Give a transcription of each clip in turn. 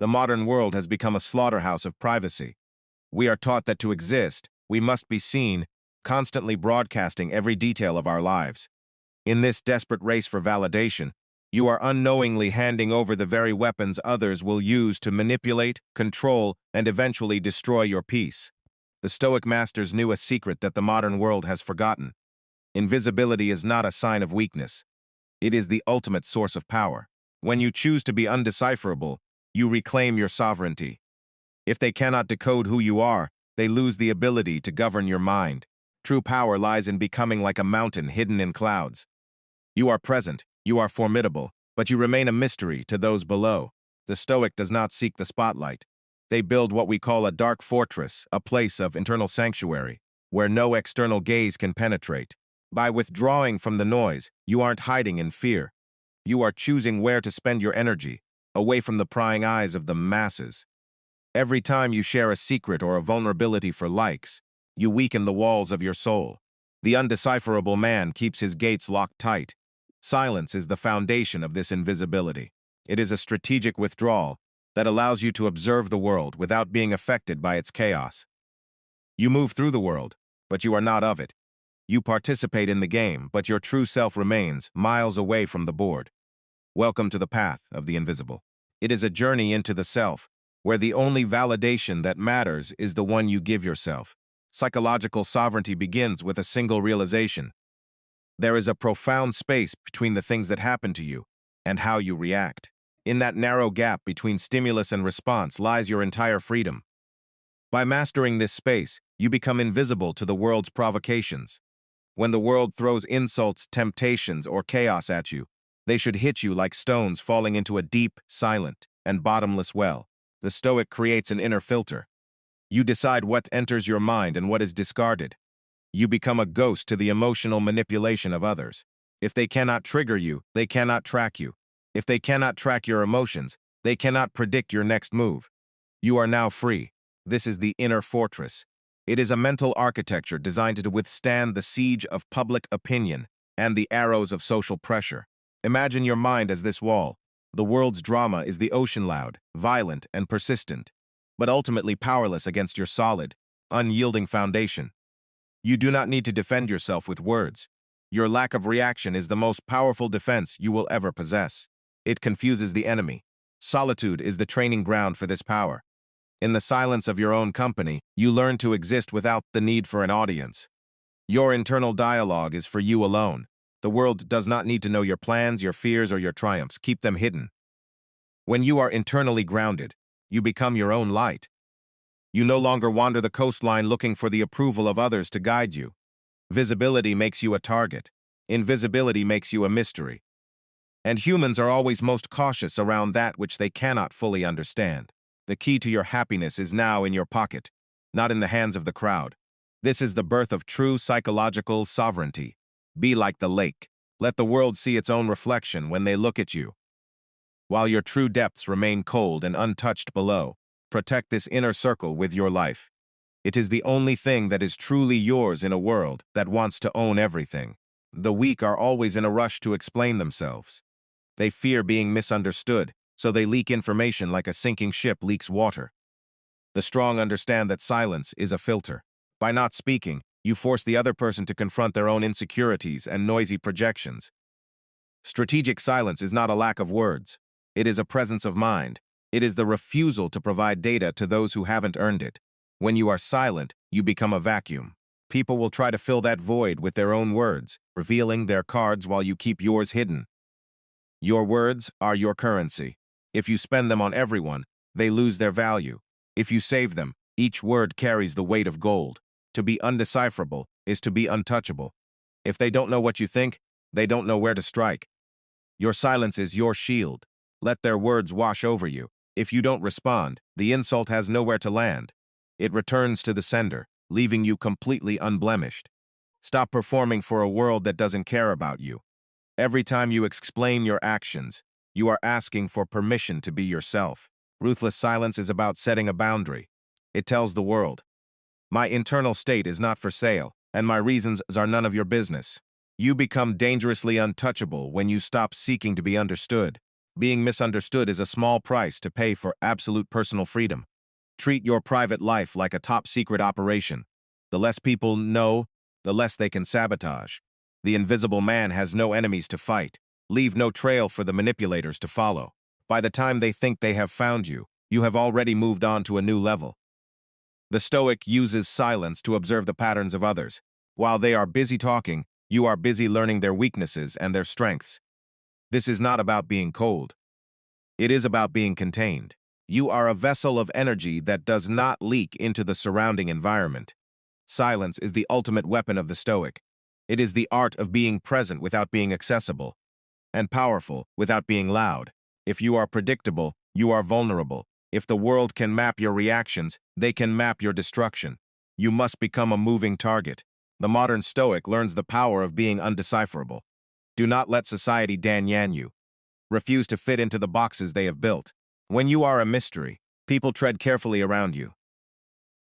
The modern world has become a slaughterhouse of privacy. We are taught that to exist, we must be seen, constantly broadcasting every detail of our lives. In this desperate race for validation, you are unknowingly handing over the very weapons others will use to manipulate, control, and eventually destroy your peace. The Stoic masters knew a secret that the modern world has forgotten. Invisibility is not a sign of weakness. It is the ultimate source of power. When you choose to be undecipherable, you reclaim your sovereignty. If they cannot decode who you are, they lose the ability to govern your mind. True power lies in becoming like a mountain hidden in clouds. You are present, you are formidable, but you remain a mystery to those below. The Stoic does not seek the spotlight. They build what we call a dark fortress, a place of internal sanctuary, where no external gaze can penetrate. By withdrawing from the noise, you aren't hiding in fear. You are choosing where to spend your energy, away from the prying eyes of the masses. Every time you share a secret or a vulnerability for likes, you weaken the walls of your soul. The undecipherable man keeps his gates locked tight. Silence is the foundation of this invisibility. It is a strategic withdrawal that allows you to observe the world without being affected by its chaos. You move through the world, but you are not of it. You participate in the game, but your true self remains miles away from the board. Welcome to the path of the invisible. It is a journey into the self, where the only validation that matters is the one you give yourself. Psychological sovereignty begins with a single realization. There is a profound space between the things that happen to you and how you react. In that narrow gap between stimulus and response lies your entire freedom. By mastering this space, you become invisible to the world's provocations. When the world throws insults, temptations, or chaos at you, they should hit you like stones falling into a deep, silent, and bottomless well. The Stoic creates an inner filter. You decide what enters your mind and what is discarded. You become a ghost to the emotional manipulation of others. If they cannot trigger you, they cannot track you. If they cannot track your emotions, they cannot predict your next move. You are now free. This is the inner fortress. It is a mental architecture designed to withstand the siege of public opinion and the arrows of social pressure. Imagine your mind as this wall. The world's drama is the ocean, loud, violent, and persistent, but ultimately powerless against your solid, unyielding foundation. You do not need to defend yourself with words. Your lack of reaction is the most powerful defense you will ever possess. It confuses the enemy. Solitude is the training ground for this power. In the silence of your own company, you learn to exist without the need for an audience. Your internal dialogue is for you alone. The world does not need to know your plans, your fears, or your triumphs. Keep them hidden. When you are internally grounded, you become your own light. You no longer wander the coastline looking for the approval of others to guide you. Visibility makes you a target. Invisibility makes you a mystery. And humans are always most cautious around that which they cannot fully understand. The key to your happiness is now in your pocket, not in the hands of the crowd. This is the birth of true psychological sovereignty. Be like the lake. Let the world see its own reflection when they look at you. While your true depths remain cold and untouched below, protect this inner circle with your life. It is the only thing that is truly yours in a world that wants to own everything. The weak are always in a rush to explain themselves. They fear being misunderstood, so they leak information like a sinking ship leaks water. The strong understand that silence is a filter. By not speaking, you force the other person to confront their own insecurities and noisy projections. Strategic silence is not a lack of words. It is a presence of mind. It is the refusal to provide data to those who haven't earned it. When you are silent, you become a vacuum. People will try to fill that void with their own words, revealing their cards while you keep yours hidden. Your words are your currency. If you spend them on everyone, they lose their value. If you save them, each word carries the weight of gold. To be undecipherable is to be untouchable. If they don't know what you think, they don't know where to strike. Your silence is your shield. Let their words wash over you. If you don't respond, the insult has nowhere to land. It returns to the sender, leaving you completely unblemished. Stop performing for a world that doesn't care about you. Every time you explain your actions, you are asking for permission to be yourself. Ruthless silence is about setting a boundary. It tells the world, my internal state is not for sale, and my reasons are none of your business. You become dangerously untouchable when you stop seeking to be understood. Being misunderstood is a small price to pay for absolute personal freedom. Treat your private life like a top-secret operation. The less people know, the less they can sabotage. The invisible man has no enemies to fight. Leave no trail for the manipulators to follow. By the time they think they have found you, you have already moved on to a new level. The Stoic uses silence to observe the patterns of others. While they are busy talking, you are busy learning their weaknesses and their strengths. This is not about being cold. It is about being contained. You are a vessel of energy that does not leak into the surrounding environment. Silence is the ultimate weapon of the Stoic. It is the art of being present without being accessible, and powerful without being loud. If you are predictable, you are vulnerable. If the world can map your reactions, they can map your destruction. You must become a moving target. The modern Stoic learns the power of being undecipherable. Do not let society danyan you. Refuse to fit into the boxes they have built. When you are a mystery, people tread carefully around you.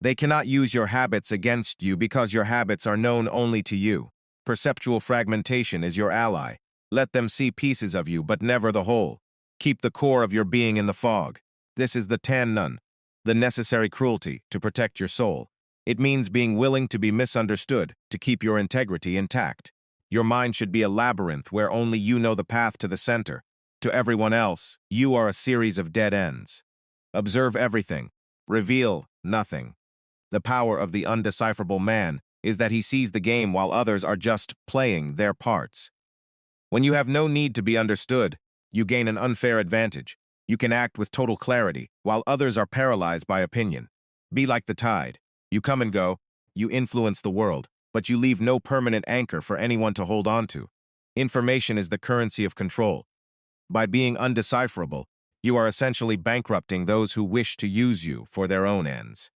They cannot use your habits against you because your habits are known only to you. Perceptual fragmentation is your ally. Let them see pieces of you, but never the whole. Keep the core of your being in the fog. This is the Toughness, the necessary cruelty to protect your soul. It means being willing to be misunderstood, to keep your integrity intact. Your mind should be a labyrinth where only you know the path to the center. To everyone else, you are a series of dead ends. Observe everything. Reveal nothing. The power of the undecipherable man is that he sees the game while others are just playing their parts. When you have no need to be understood, you gain an unfair advantage. You can act with total clarity, while others are paralyzed by opinion. Be like the tide. You come and go, you influence the world, but you leave no permanent anchor for anyone to hold on to. Information is the currency of control. By being undecipherable, you are essentially bankrupting those who wish to use you for their own ends.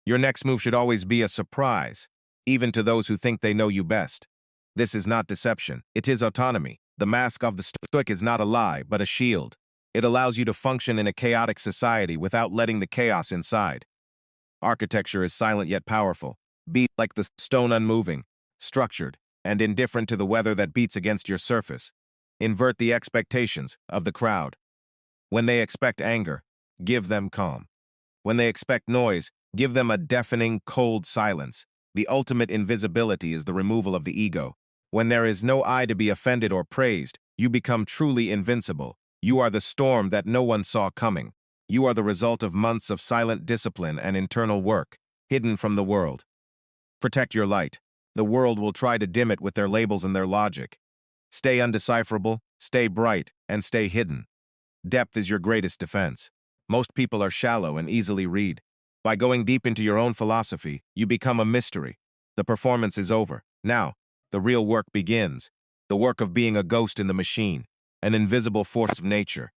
Your next move should always be a surprise, even to those who think they know you best. This is not deception, it is autonomy. The mask of the Stoic is not a lie, but a shield. It allows you to function in a chaotic society without letting the chaos inside. Architecture is silent yet powerful. Be like the stone, unmoving, structured, and indifferent to the weather that beats against your surface. Invert the expectations of the crowd. When they expect anger, give them calm. When they expect noise, give them a deafening, cold silence. The ultimate invisibility is the removal of the ego. When there is no eye to be offended or praised, you become truly invincible. You are the storm that no one saw coming. You are the result of months of silent discipline and internal work, hidden from the world. Protect your light. The world will try to dim it with their labels and their logic. Stay undecipherable, stay bright, and stay hidden. Depth is your greatest defense. Most people are shallow and easily read. By going deep into your own philosophy, you become a mystery. The performance is over. Now, the real work begins. The work of being a ghost in the machine, an invisible force of nature.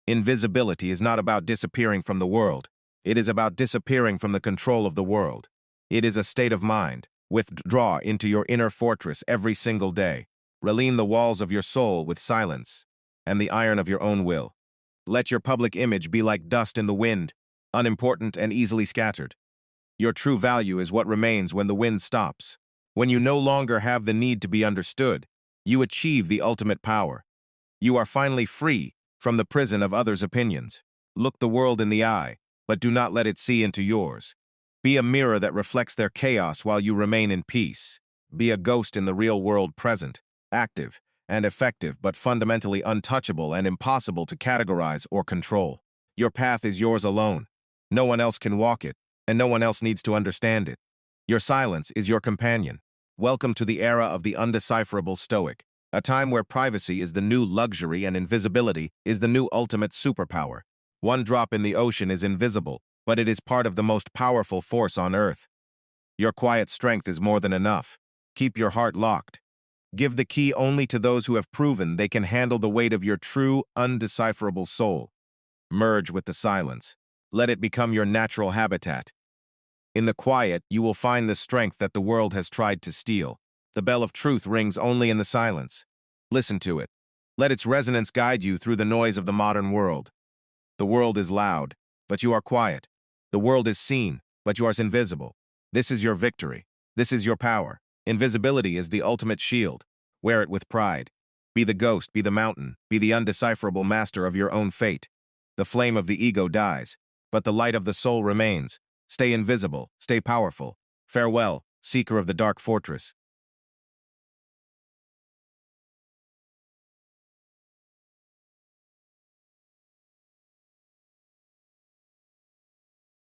Invisibility is not about disappearing from the world. It is about disappearing from the control of the world. It is a state of mind. Withdraw into your inner fortress every single day. Reline the walls of your soul with silence and the iron of your own will. Let your public image be like dust in the wind, unimportant and easily scattered. Your true value is what remains when the wind stops. When you no longer have the need to be understood, you achieve the ultimate power. You are finally free from the prison of others' opinions. Look the world in the eye, but do not let it see into yours. Be a mirror that reflects their chaos while you remain in peace. Be a ghost in the real world, present, active, and effective, but fundamentally untouchable and impossible to categorize or control. Your path is yours alone. No one else can walk it, and no one else needs to understand it. Your silence is your companion. Welcome to the era of the undecipherable Stoic, a time where privacy is the new luxury and invisibility is the new ultimate superpower. One drop in the ocean is invisible, but it is part of the most powerful force on earth. Your quiet strength is more than enough. Keep your heart locked. Give the key only to those who have proven they can handle the weight of your true, undecipherable soul. Merge with the silence. Let it become your natural habitat. In the quiet, you will find the strength that the world has tried to steal. The bell of truth rings only in the silence. Listen to it. Let its resonance guide you through the noise of the modern world. The world is loud, but you are quiet. The world is seen, but you are invisible. This is your victory. This is your power. Invisibility is the ultimate shield. Wear it with pride. Be the ghost, be the mountain, be the undecipherable master of your own fate. The flame of the ego dies, but the light of the soul remains. Stay invisible, stay powerful. Farewell, seeker of the dark fortress.